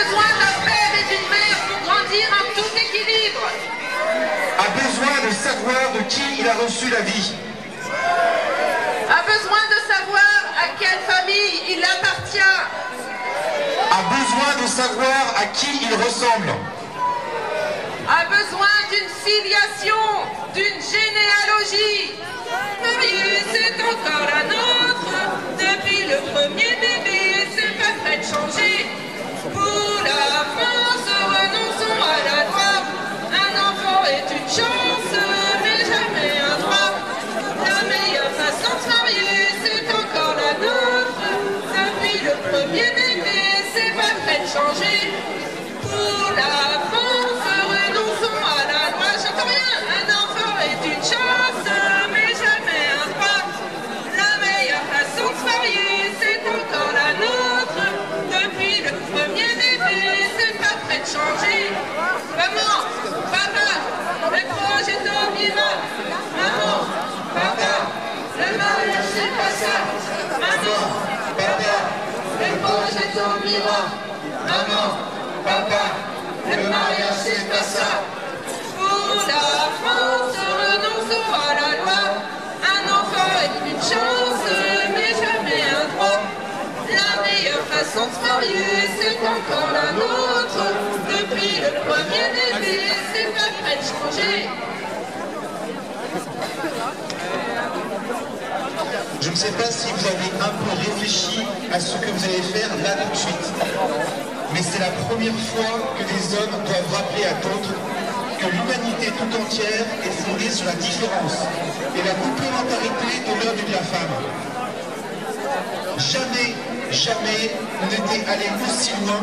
besoin d'un père et d'une mère pour grandir en tout équilibre. A besoin de savoir de qui il a reçu la vie. A besoin de savoir à quelle famille il appartient. A besoin de savoir à qui il ressemble. A besoin d'une filiation, d'une généalogie. Marius c'est encore la nôtre. Depuis le premier bébé, c'est pas prêt de changer. Pour la France, renonçons à la loi. Un enfant est une chance, mais jamais un droit. La meilleure façon de se marier, c'est encore la nôtre. Depuis le premier bébé, c'est pas prêt de changer. Pour la France, renonçons à la loi. J'entends rien. Un enfant est une chance, mais jamais un droit. La meilleure façon de se marier, c'est encore la nôtre. Depuis le premier bébé, c'est pas prêt de changer. Maman, papa, le projet d'Omira. Maman, papa, le mariage c'est pas ça. Maman, papa, le projet d'Omira. Maman, papa, le mariage c'est pas ça. Pour la France, renonçons à la loi. Un enfant est une chance, mais jamais un droit. La meilleure façon de se marier, c'est encore la nôtre. Depuis le premier bébé, c'est pas prêt de changer. Je ne sais pas si vous avez un peu réfléchi à ce que vous allez faire là tout de suite. Mais c'est la première fois que des hommes doivent rappeler à d'autres que l'humanité tout entière est fondée sur la différence et la complémentarité de l'homme et de la femme. Jamais, jamais on n'était allé aussi loin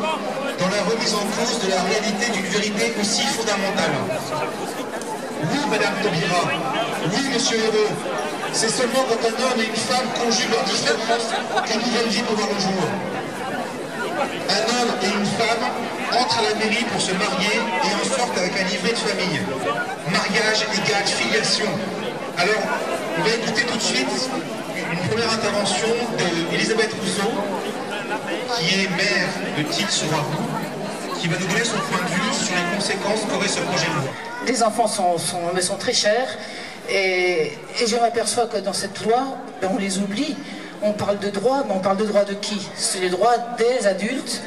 dans la remise en cause de la réalité d'une vérité aussi fondamentale. Oui, Madame Taubira, oui, Monsieur Hérault, c'est seulement quand un homme et une femme conjuguent leurs différences qu'une nouvelle vie peut voir le jour. Un homme et une femme entrent à la mairie pour se marier et en sortent avec un livret de famille. Mariage égale filiation. Alors, on va écouter tout de suite une première intervention d'Elisabeth Rousseau, qui est maire de Tille-sur-Arroux, qui va nous donner son point de vue sur les conséquences qu'aurait ce projet de loi. Les enfants sont très chers et je m'aperçois que dans cette loi, on les oublie. On parle de droits, mais on parle de droits de qui? C'est les droits des adultes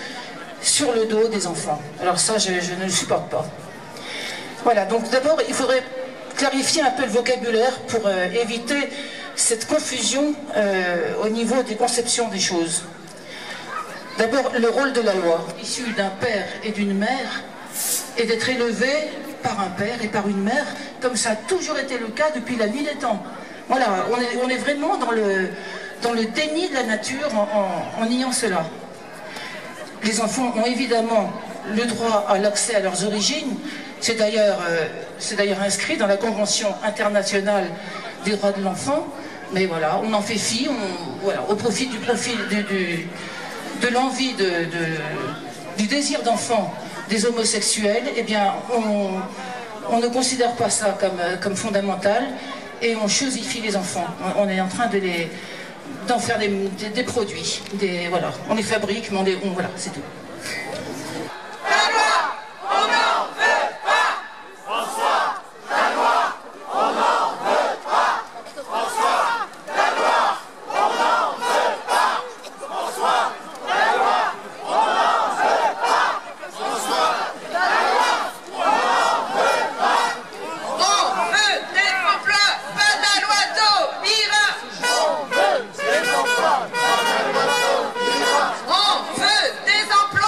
sur le dos des enfants. Alors ça, je ne le supporte pas. Voilà, donc d'abord, il faudrait clarifier un peu le vocabulaire pour éviter cette confusion au niveau des conceptions des choses. D'abord, le rôle de la loi, issu d'un père et d'une mère, est d'être élevé par un père et par une mère, comme ça a toujours été le cas depuis la nuit des temps. Voilà, on est vraiment dans le déni de la nature en niant cela. Les enfants ont évidemment le droit à l'accès à leurs origines. C'est d'ailleurs inscrit dans la Convention internationale des droits de l'enfant. Mais voilà, on en fait fi, voilà, au profit de l'envie, du désir d'enfant des homosexuels. Eh bien, on ne considère pas ça comme fondamental et on chosifie les enfants. On est en train d'en faire des produits. Voilà. On les fabrique, mais voilà, c'est tout. La loi, on n'en veut pas. François, la loi, on n'en veut pas. François, la loi, on n'en veut pas. François, la loi, on n'en veut pas. François, la loi, on n'en veut pas. On veut des emplois, pas de la loi Taubira. On veut des emplois, pas de la loi Taubira. On veut des emplois.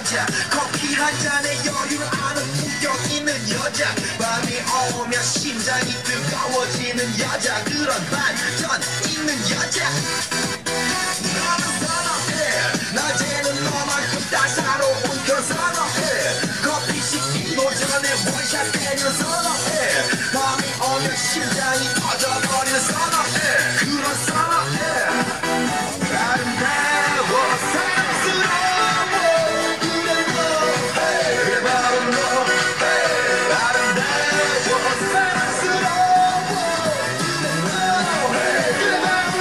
여자 커피 한 잔에 여유 아는 품격 있는 여자 밤이 오면 심장이 뜨거워지는 여자 그런 반전 있는 여자 너는 선호해 낮에는 너만큼 따사로운 걸 선호해 커피 식기도 전에 원샷 때려 선호해 밤이 오면 심장이 터져버리는 선호해 그런 선호해 아름다워 사랑스러워 그래 너 그래 바로 너 아름다워 사랑스러워 그래 바로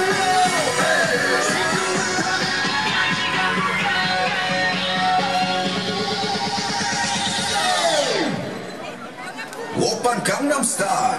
너 오빤 강남스타일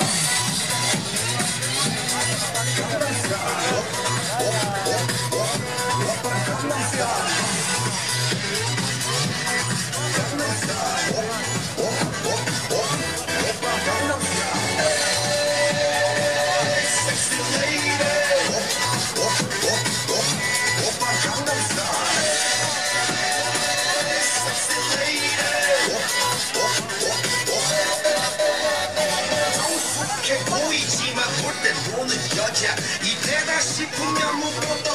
보이지만 볼 땐 보는 여자 이때다 싶으면 무엇도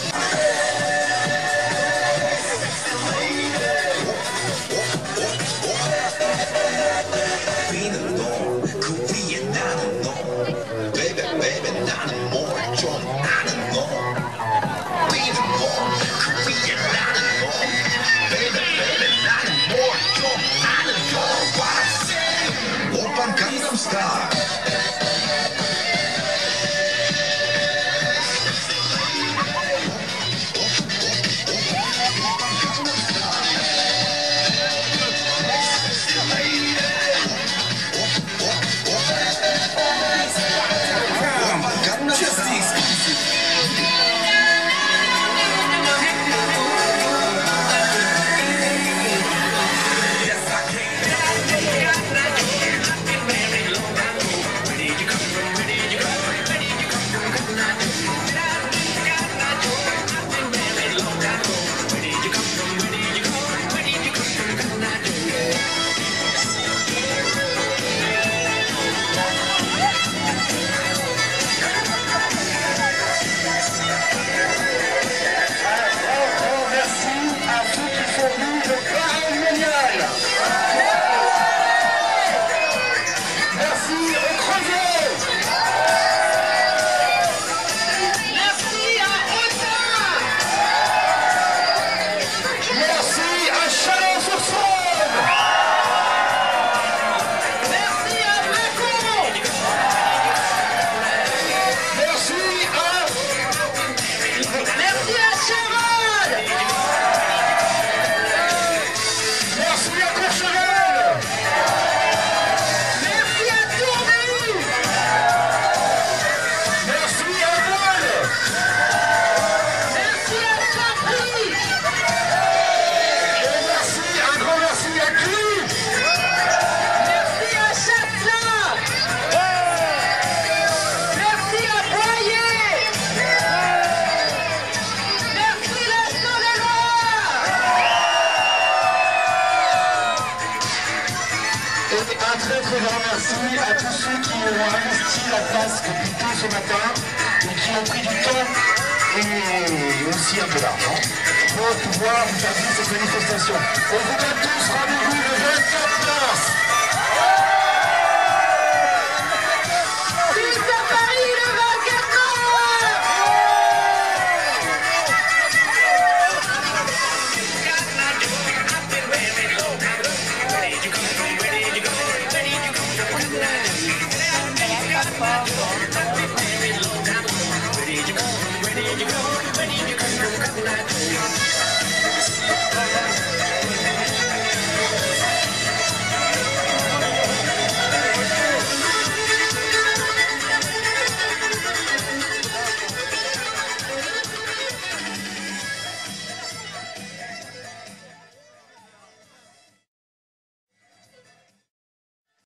비는 놈그 위에 나는 놈 Baby baby 나는 뭘 좀 아는 놈 비는 놈그 위에 나는 놈 Baby baby 나는 뭘 좀 아는 놈 What I'm saying 오빤 강남스타일 Un très très grand merci à tous ceux qui ont investi la place depuis tôt ce matin et qui ont pris du temps et aussi un peu d'argent pour pouvoir vous faire vivre cette manifestation. On vous donne tous rendez-vous le 24 mars. Tous à Paris le 24 mars.